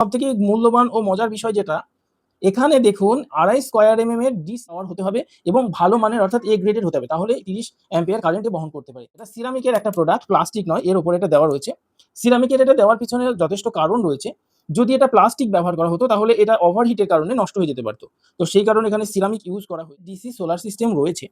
সবথেকে মূল্যবান ও মজার বিষয় যেটা, এখানে দেখুন ২.৫ স্কয়ার এমএম এর ডিস পাওয়ার হতে হবে এবং ভালো মানের অর্থাৎ এ গ্রেডের হতে হবে। তাহলে ৩০ অ্যাম্পিয়ার কারেন্টে বহন করতে পারে। এটা সিরামিকের একটা প্রোডাক্ট, প্লাস্টিক নয়। এর উপরে এটা দেওয়া রয়েছে। সিরামিকের এটা দেওয়ার পিছনে যথেষ্ট কারণ রয়েছে। যদি এটা প্লাস্টিক ব্যবহার করা হতো তাহলে এটা ওভারহিটের কারণে নষ্ট হয়ে যেতে পারত। তো সেই কারণে এখানে সিরামিক ইউজ করা হয়। ডিসি সোলার সিস্টেম রয়েছে।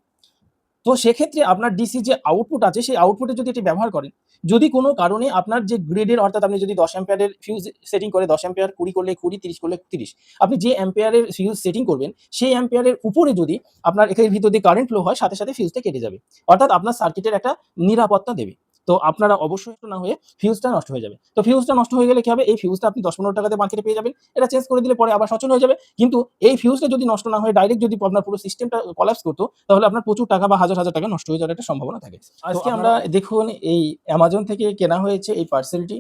তো সেক্ষেত্রে আপনার ডিসি যে আউটপুট আছে সেই আউটপুটে যদি এটি ব্যবহার করেন, যদি কোনো কারণে আপনার যে গ্রিডের অর্থাৎ আপনি যদি ১০ অ্যাম্পিয়ারের ফিউজ সেটিং করে ১০ অ্যাম্পিয়ার ২০ করলে ২০, ৩০ করলে ৩০। আপনি যে অ্যাম্পিয়ারের ফিউজ সেটিং করবেন সেই অ্যাম্পিয়ারের উপরে যদি আপনার এর ভিতর দিয়ে কারেন্ট ফ্লো হয় সাথে, সাথে ফিউজটা কেটে যাবে। অর্থাৎ আপনার সার্কিটের একটা নিরাপত্তা দেবে। তো আপনারা অবশ্যই একটু না হয়ে ফিউজটা নষ্ট হয়ে যাবে। তো ফিউজটা নষ্ট হয়ে গেলে কি হবে? এই ফিউজটা আপনি ১০-১৫ টাকাতে মার্কেটে পেয়ে যাবেন। এটা চেঞ্জ করে দিলে পরে আবার সচল হয়ে যাবে। কিন্তু এই ফিউজটা যদি নষ্ট না হয়ে ডাইরেক্ট যদি আপনার পুরো সিস্টেমটা কোল্যাপস করত তাহলে আপনার প্রচুর টাকা বা হাজার, হাজার টাকা নষ্ট হয়ে যাওয়ার একটা সম্ভাবনা থাকে। আজকে আমরা দেখুন এই Amazon থেকে কেনা হয়েছে এই পার্সেলটি।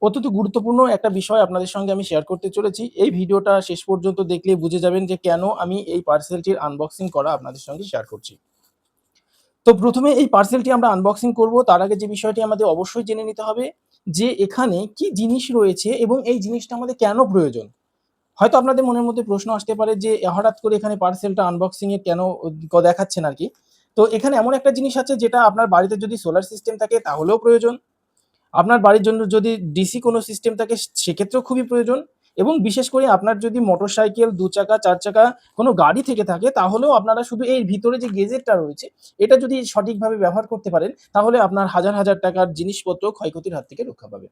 অত্যন্ত গুরুত্বপূর্ণ একটা বিষয় আপনাদের সঙ্গে আমি শেয়ার করতে চলেছি। এই ভিডিওটা শেষ পর্যন্ত দেখলে বুঝে যাবেন যে কেন আমি এই পার্সেলটির আনবক্সিং করা আপনাদের সঙ্গে শেয়ার করছি। তো প্রথমে এই পার্সেলটি আমরা আনবক্সিং করব তার আগে যে বিষয়টি আমাদের অবশ্যই জেনে নিতে হবে যে এখানে কি জিনিস রয়েছে এবং এই জিনিসটা আমাদের কেন প্রয়োজন? হয়তো আপনাদের মনের মধ্যে প্রশ্ন আসতে পারে যে হঠাৎ করে এখানে পার্সেলটা আনবক্সিং এ কেন দেখাচ্ছেন আরকি। তো এখানে এমন একটা জিনিস আছে যেটা আপনার বাড়িতে যদি সোলার সিস্টেম থাকে তাহলেও প্রয়োজন। আপনার বাড়ির জন্য যদি ডিসি কোনো সিস্টেম থাকে সেক্ষেত্রেও খুবই প্রয়োজন এবং বিশেষ করে আপনার যদি মোটরসাইকেল, ২ চাকা, ৪ চাকা কোনো গাড়ি থেকে থাকে তাহলেও আপনারা শুধু এর ভিতরে যে গেজেটটা রয়েছে এটা যদি সঠিকভাবে ব্যবহার করতে পারেন তাহলে আপনার হাজার, হাজার টাকার জিনিসপত্র ক্ষয়ক্ষতির হাত থেকে রক্ষা পাবে।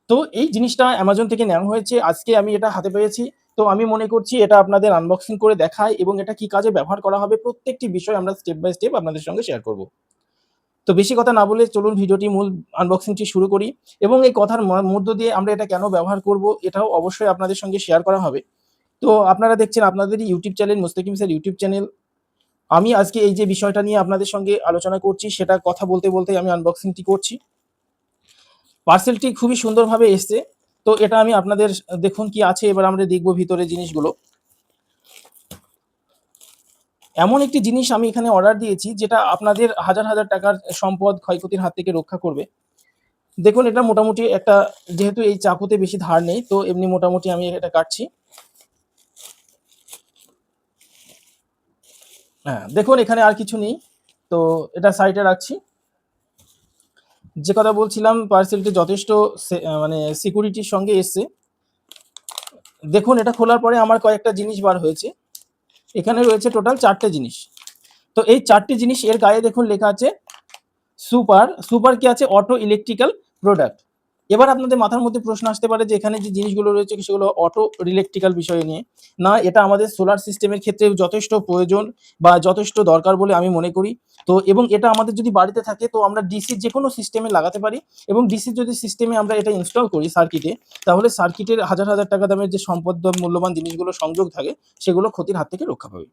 তো এই জিনিসটা Amazon থেকে নেওয়া হয়েছে। আজকে আমি এটা হাতে পেয়েছি। তো আমি মনে করছি এটা আপনাদের আনবক্সিং করে দেখাই এবং এটা কি কাজে ব্যবহার করা হবে প্রত্যেকটি বিষয় আমরা স্টেপ বাই স্টেপ আপনাদের সঙ্গে শেয়ার করব। তো বেশি কথা না বলে চলুন ভিডিওটি মূল আনবক্সিংটি শুরু করি এবং এই কথার মধ্য দিয়ে আমরা এটা কেন ব্যবহার করব এটাও অবশ্যই আপনাদের সঙ্গে শেয়ার করা হবে। তো আপনারা দেখছেন আপনাদেরই ইউটিউব চ্যানেল মুস্তাকিম স্যার ইউটিউব চ্যানেল। আমি আজকে এই যে বিষয়টা নিয়ে আপনাদের সঙ্গে আলোচনা করছি সেটা কথা বলতে, বলতেই আমি আনবক্সিংটি করছি। পার্সেলটি খুবই সুন্দরভাবে এসছে। তো এটা আমি আপনাদের দেখুন কি আছে এবার আমরা দেখব ভিতরে জিনিসগুলো। এমন একটি জিনিস আমি এখানে অর্ডার দিয়েছি যেটা আপনাদের হাজার, হাজার টাকার সম্পদ ক্ষয়ক্ষতির হাত থেকে রক্ষা করবে। দেখুন এটা মোটামুটি একটা যেহেতু এই চাকুতে বেশি ধার নেই তো এমনি মোটামুটি আমি এটা কাটছি। হ্যাঁ, দেখুন এখানে আর কিছু নেই। তো এটা সাইডে রাখছি। যে কথা বলছিলাম পার্সেলটি যথেষ্ট মানে সিকিউরিটির সঙ্গে এসছে। দেখুন এটা খোলার পরে আমার কয়েকটা জিনিস বার হয়েছে। এখানে রয়েছে টোটাল ৪ টে জিনিস। তো এই ৪ টি জিনিস এর গায়ে দেখুন লেখা আছে সুপার কি আছে অটো ইলেকট্রিক্যাল প্রোডাক্ট। এবার আপনাদের মাথার মধ্যে প্রশ্ন আসতে পারে যে এখানে যে জিনিসগুলো রয়েছে সেগুলো অটো ইলেকট্রিক্যাল বিষয় নিয়ে। না, এটা আমাদের সোলার সিস্টেমের ক্ষেত্রে যথেষ্ট প্রয়োজন বা যথেষ্ট দরকার বলে আমি মনে করি। তো এবং এটা আমাদের যদি বাড়িতে থাকে তো আমরা ডিসির যেকোনো সিস্টেমে লাগাতে পারি এবং ডিসির যদি সিস্টেমে আমরা এটা ইনস্টল করি সার্কিটে তাহলে সার্কিটের হাজার, হাজার টাকা দামের যে সম্পদ বা মূল্যবান জিনিসগুলো সংযোগ থাকে সেগুলো ক্ষতির হাত থেকে রক্ষা পাবে।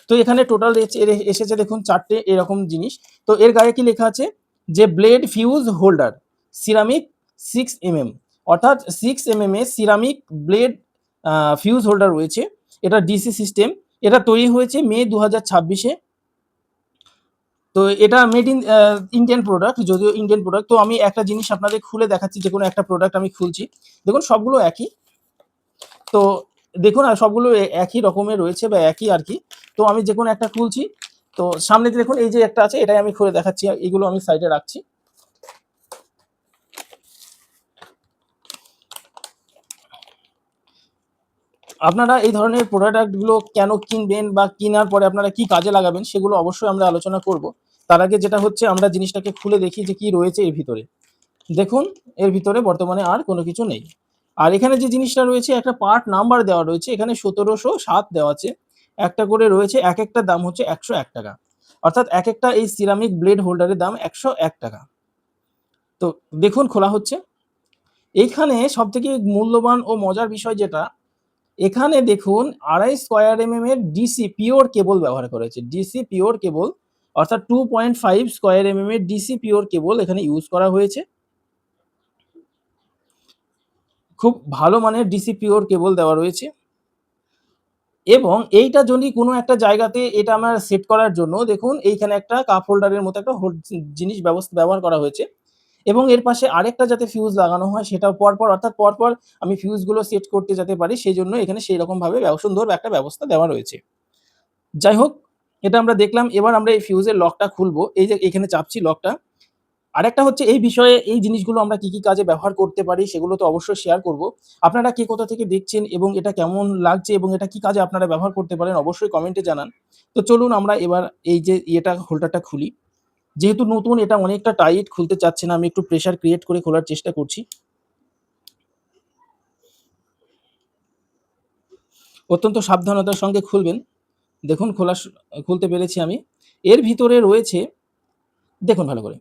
তো এখানে টোটাল এসেছে দেখুন ৪ টে এরকম জিনিস। তো এর গায়ে কি লেখা আছে যে blade fuse holder ceramic 6 mm অর্থাৎ 6 mm এর সিরামিক ব্লেড ফিউজ হোল্ডার রয়েছে। এটা ডিসি সিস্টেম। এটা তৈরি হয়েছে মে ২০২৬ এ। তো এটা মেড ইন ইন্ডিয়ান প্রোডাক্ট, যদিও ইন্ডিয়ান প্রোডাক্ট। তো আমি একটা জিনিস আপনাদের খুলে দেখাচ্ছি, যেকোনো একটা প্রোডাক্ট আমি খুলছি। দেখুন সবগুলো একই। তো দেখুন সবগুলো একই রকমের রয়েছে বা একই আরকি। তো আমি যেকোনো একটা খুলছি। তো সামনে দেখুন এই যে একটা আছে এটাই আমি খুলে দেখাচ্ছি। এগুলো আমি সাইডে রাখছি। আপনারা এই ধরনের প্রোডাক্টগুলো কেন কিনবেন বা কেনার পরে আপনারা কি কাজে লাগাবেন সেগুলো অবশ্যই আমরা আলোচনা করব। তার আগে যেটা হচ্ছে আমরা জিনিসটাকে খুলে দেখি যে কি রয়েছে এর ভিতরে। দেখুন এর ভিতরে বর্তমানে আর কোনো কিছু নেই। আর এখানে যে জিনিসটা রয়েছে একটা পার্ট নাম্বার দেওয়া রয়েছে। এখানে ১৭০৭ দেওয়া আছে। একটা করে রয়েছে, একেকটার দাম হচ্ছে ৳১০১। অর্থাৎ একেকটা এই সিরামিক ব্লেড হোল্ডারের দাম ৳১০১। তো দেখুন খোলা হচ্ছে। এইখানে সবথেকে মূল্যবান ও মজার বিষয় যেটা, এখানে দেখুন ২.৫ স্কয়ার এমএম এর ডিসি পিওর কেবল ব্যবহার করা হয়েছে। ডিসি পিওর কেবল অর্থাৎ 2.5 স্কয়ার এমএম এর ডিসি পিওর কেবল এখানে ইউজ করা হয়েছে। খুব ভালো মানের ডিসি পিওর কেবল দেওয়া রয়েছে এবং এইটা যদি কোনো একটা জায়গাতে এটা আমার সেট করার জন্য দেখুন এইখানে একটা কাপ হোল্ডারের মতো একটা জিনিস ব্যবহার করা হয়েছে। এবং এর পাশে আরেকটা যাতে ফিউজ লাগানো হয় সেটাও পরপর, অর্থাৎ পরপর আমি ফিউজগুলো সেট করতে যেতে পারি, সেজন্য এখানে সেইরকমভাবে সুন্দর একটা ব্যবস্থা দেওয়া রয়েছে। যাই হোক, এটা আমরা দেখলাম। এবার আমরা এই ফিউজের লকটা খুলবো। এই যে এখানে চাপছি লকটা। আরেকটা হচ্ছে এই বিষয়ে এই জিনিসগুলো আমরা কি কাজে ব্যবহার করতে পারি সেগুলো তো অবশ্যই শেয়ার করব। আপনারা কে কোথা থেকে দেখছেন এবং এটা কেমন লাগছে এবং এটা কি কাজে আপনারা ব্যবহার করতে পারেন অবশ্যই কমেন্টে জানান। তো চলুন আমরা এবার এই যে হোল্ডারটা খুলি। যেহেতু নতুন এটা অনেকটা টাইট, খুলতে চাচ্ছে না। আমি একটু প্রেশার ক্রিয়েট করে খোলার চেষ্টা করছি। অত্যন্ত সাবধানতার সঙ্গে খুলবেন। দেখুন খুলতে পেরেছি আমি। এর ভিতরে রয়েছে, দেখুন ভালো করে,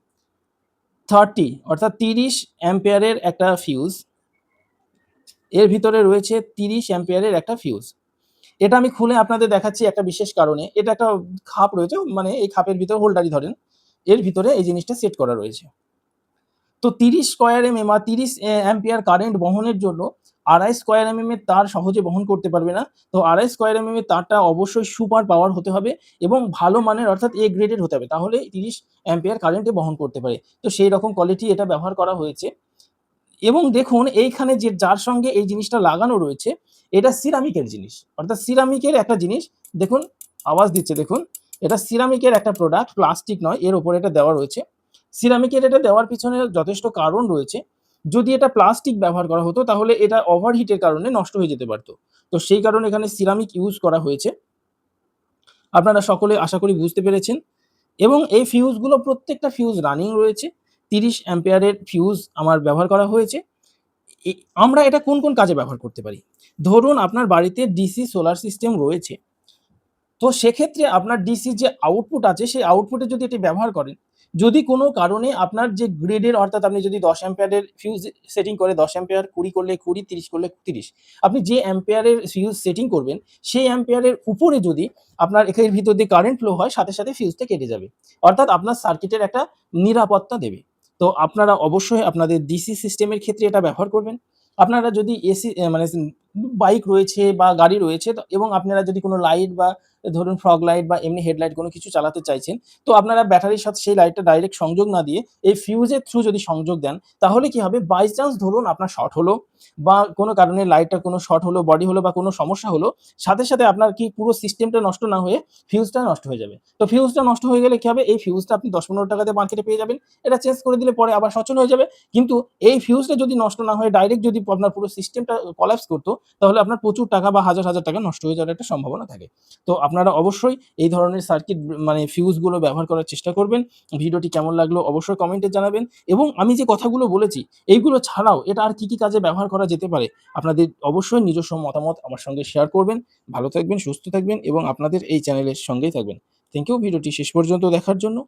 30 অর্থাৎ 30 অ্যাম্পিয়ারের একটা ফিউজ। এর ভিতরে রয়েছে 30 অ্যাম্পিয়ারের একটা ফিউজ। এটা আমি খুলে আপনাদের দেখাচ্ছি একটা বিশেষ কারণে। এটা একটা খাপ রয়েছে, মানে এই খাপের ভিতরে হোল্ডারই ধরেন। এর ভিতরে এই জিনিসটা সেট করা রয়েছে। তো 30 স্কয়ার এমএম আর 30 অ্যাম্পিয়ার কারেন্ট বহনের জন্য 2.5 স্কয়ার এমএম এর তার সহজে বহন করতে পারবে না। তো 2.5 স্কয়ার এমএম এর তারটা অবশ্যই সুপার পাওয়ার হতে হবে এবং ভালো মানের, অর্থাৎ A গ্রেডের হতে হবে। তাহলেই 30 অ্যাম্পিয়ার কারেন্টে বহন করতে পারে। তো সেই রকম কোয়ালিটি এটা ব্যবহার করা হয়েছে। এবং দেখুন এইখানে যার সঙ্গে এই জিনিসটা লাগানো রয়েছে, এটা সিরামিকের জিনিস। অর্থাৎ সিরামিকের একটা জিনিস। দেখুন, আওয়াজ দিচ্ছে দেখুন। এটা সিরামিকের একটা প্রোডাক্ট, প্লাস্টিক নয়। এর উপরে এটা দেওয়া রয়েছে। সিরামিকের এটা দেওয়ার পিছনে যথেষ্ট কারণ রয়েছে। যদি এটা প্লাস্টিক ব্যবহার করা হতো তাহলে এটা ওভারহিটের কারণে নষ্ট হয়ে যেতে পারত। তো সেই কারণে এখানে সিরামিক ইউজ করা হয়েছে। আপনারা সকলে আশা করি বুঝতে পেরেছেন। এবং এই ফিউজগুলো প্রত্যেকটা ফিউজ রানিং রয়েছে। 30 অ্যাম্পিয়ারের ফিউজ আমার ব্যবহার করা হয়েছে। এ আমরা এটা কোন কাজে ব্যবহার করতে পারি? ধরুন আপনার বাড়িতে ডিসি সোলার সিস্টেম রয়েছে। তো সেক্ষেত্রে আপনার ডিসির যে আউটপুট আছে সেই আউটপুটে যদি এটি ব্যবহার করেন, যদি কোনো কারণে আপনার যে গ্রিডের, অর্থাৎ আপনি যদি 10 অ্যাম্পিয়ারের ফিউজ সেটিং করে 10 অ্যাম্পিয়ার, 20 করলে 20, 30 করলে 30, আপনি যে অ্যাম্পিয়ারের ফিউজ সেটিং করবেন সেই অ্যাম্পিয়ারের উপরে যদি আপনার এর ভিতর দিয়ে কারেন্ট ফ্লো হয়, সাথে সাথে ফিউজটা কেটে যাবে। অর্থাৎ আপনার সার্কিটের একটা নিরাপত্তা দেবে। তো আপনারা অবশ্যই আপনাদের ডিসি সিস্টেমের ক্ষেত্রে এটা ব্যবহার করবেন। আপনারা যদি এসি মানে বাইক রয়েছে বা গাড়ি রয়েছে এবং আপনারা যদি কোনো লাইট বা ধরুন ফগ লাইট বা এমনি হেডলাইট কোনো কিছু চালাতে চাইছেন, তো আপনারা ব্যাটারির সাথে সেই লাইটটা ডাইরেক্ট সংযোগ না দিয়ে এই ফিউজের থ্রু যদি সংযোগ দেন, তাহলে কি হবে, বাই চান্স ধরুন আপনার শর্ট হলো বা কোনো কারণে লাইটটা কোনো শর্ট হলো, বডি হলো বা কোনো সমস্যা হলো, সাথে সাথে আপনার কি পুরো সিস্টেমটা নষ্ট না হয়ে ফিউজটা নষ্ট হয়ে যাবে। তো ফিউজটা নষ্ট হয়ে গেলে কি হবে, এই ফিউজটা আপনি ১০-১৫ টাকাতে মার্কেটে পেয়ে যাবেন। এটা চেঞ্জ করে দিলে পরে আবার সচল হয়ে যাবে। কিন্তু এই ফিউজটা যদি নষ্ট না হয়ে ডাইরেক্ট যদি আপনার পুরো সিস্টেমটা কোল্যাপস করত, তাহলে আপনার প্রচুর টাকা বা হাজার টাকা নষ্ট হয়ে যাওয়ার একটা সম্ভাবনা থাকে। তো আপনারা অবশ্যই এই ধরনের সার্কিট মানে ফিউজগুলো ব্যবহার করার চেষ্টা করবেন। ভিডিওটি কেমন লাগলো অবশ্যই কমেন্টে জানাবেন এবং আমি যে কথাগুলো বলেছি এইগুলো ছাড়াও এটা আর কি কাজে ব্যবহার করা যেতে পারে, আপনাদের অবশ্যই নিজস্ব মতামত আমার সঙ্গে শেয়ার করবেন। ভালো থাকবেন, সুস্থ থাকবেন এবং আপনাদের এই চ্যানেলের সঙ্গেই থাকবেন। থ্যাংক ইউ ভিডিওটি শেষ পর্যন্ত দেখার জন্য।